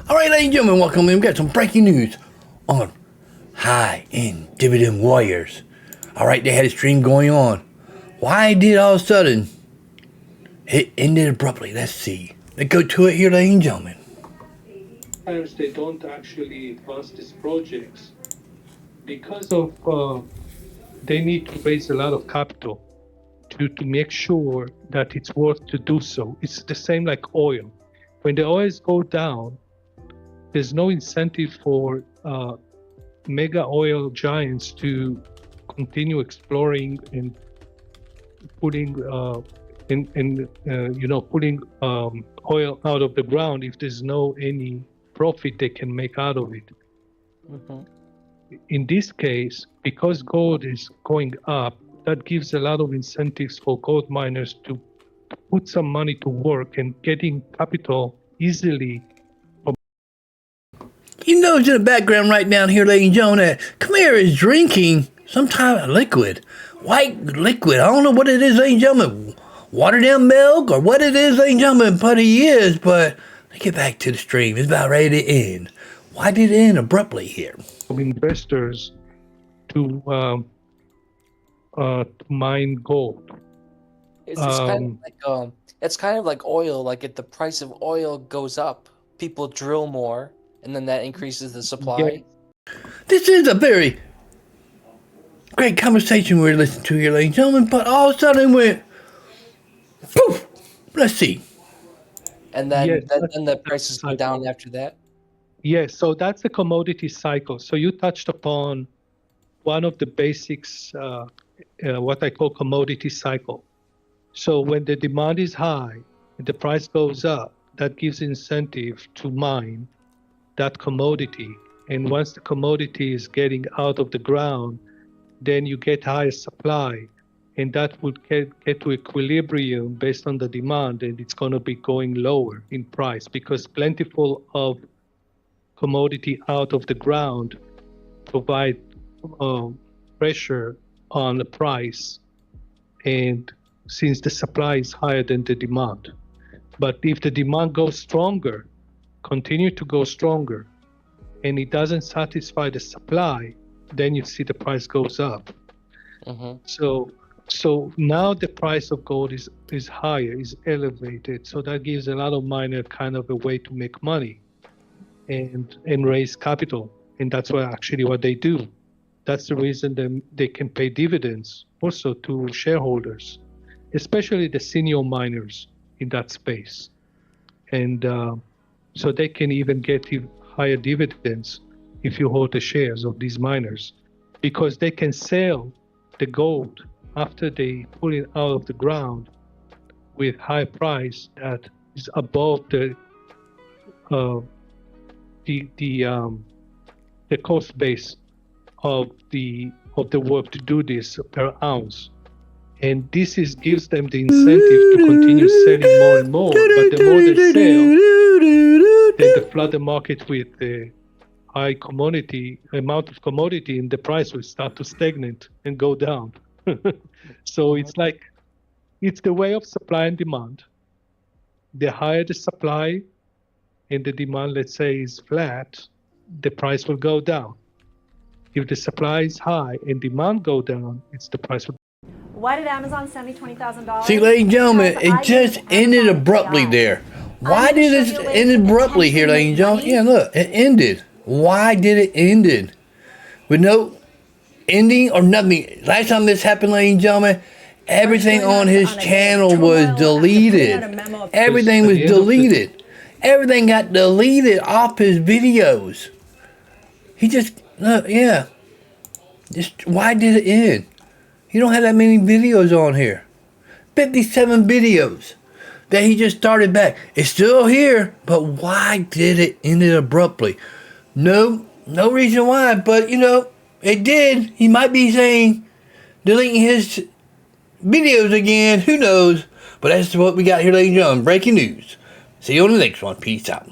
All right, ladies and gentlemen, welcome in. We've got some breaking news on high-end dividend warriors. All right, they had a stream going on. Why did all of a sudden it ended abruptly? Let's see. Let's go to it here, ladies and gentlemen. Sometimes they don't actually advance these projects because of they need to raise a lot of capital to make sure that it's worth to do so. It's the same like oil. When the oils go down, there's no incentive for mega oil giants to continue exploring and putting putting oil out of the ground if there's no any profit they can make out of it. Mm-hmm. In this case, because gold is going up, that gives a lot of incentives for gold miners to put some money to work and getting capital easily. You notice in the background right down here, ladies and gentlemen, that Khmer is drinking some type of liquid. White liquid. I don't know what it is, ladies and gentlemen. Watered down milk or what it is, ladies and gentlemen, but he is. But let's get back to the stream. It's about ready to end. Why did it end abruptly here? Investors to mine gold. It's kind of like oil. Like if the price of oil goes up, people drill more, and then that increases the supply. Yeah. This is a very great conversation we're listening to here, ladies and gentlemen, but all of a sudden it went poof. Let's see. And then, Yes, then the prices go down after that. Yes, so that's the commodity cycle. So you touched upon one of the basics, what I call commodity cycle. So when the demand is high, the price goes up, that gives incentive to mine that commodity. And once the commodity is getting out of the ground, then you get higher supply. And that would get to equilibrium based on the demand, and it's going to be going lower in price because plentiful of commodity out of the ground provide pressure on the price, and since the supply is higher than the demand. But if the demand goes stronger, continue to go stronger, and it doesn't satisfy the supply, then you see the price goes up. Mm-hmm. So now the price of gold is higher, is elevated. So that gives a lot of miners kind of a way to make money and raise capital. And that's what they do. That's the reason they can pay dividends also to shareholders, especially the senior miners in that space. And so they can even get higher dividends if you hold the shares of these miners, because they can sell the gold after they pull it out of the ground with high price that is above the cost base of the work to do this per ounce. And this gives them the incentive to continue selling more and more. But the more they sell, then they flood the market with the high amount of commodity, and the price will start to stagnate and go down. So it's the way of supply and demand. The higher the supply and the demand, let's say, is flat, the price will go down. If the supply is high and demand go down, the price will. Why did Amazon send me $20,000? See, ladies and gentlemen, it just ended abruptly there. Why did it end abruptly here, ladies and gentlemen? Yeah, look, it ended. Why did it end? With no ending or nothing. Last time this happened, ladies and gentlemen, everything on his channel was deleted. Everything was deleted. Everything got deleted off his videos. He just, why did it end? You don't have that many videos on here. 57 videos that he just started back. It's still here, but why did it end it abruptly? No reason why, but it did. He might be saying, deleting his videos again. Who knows? But that's what we got here, ladies and gentlemen. Breaking news. See you on the next one. Peace out.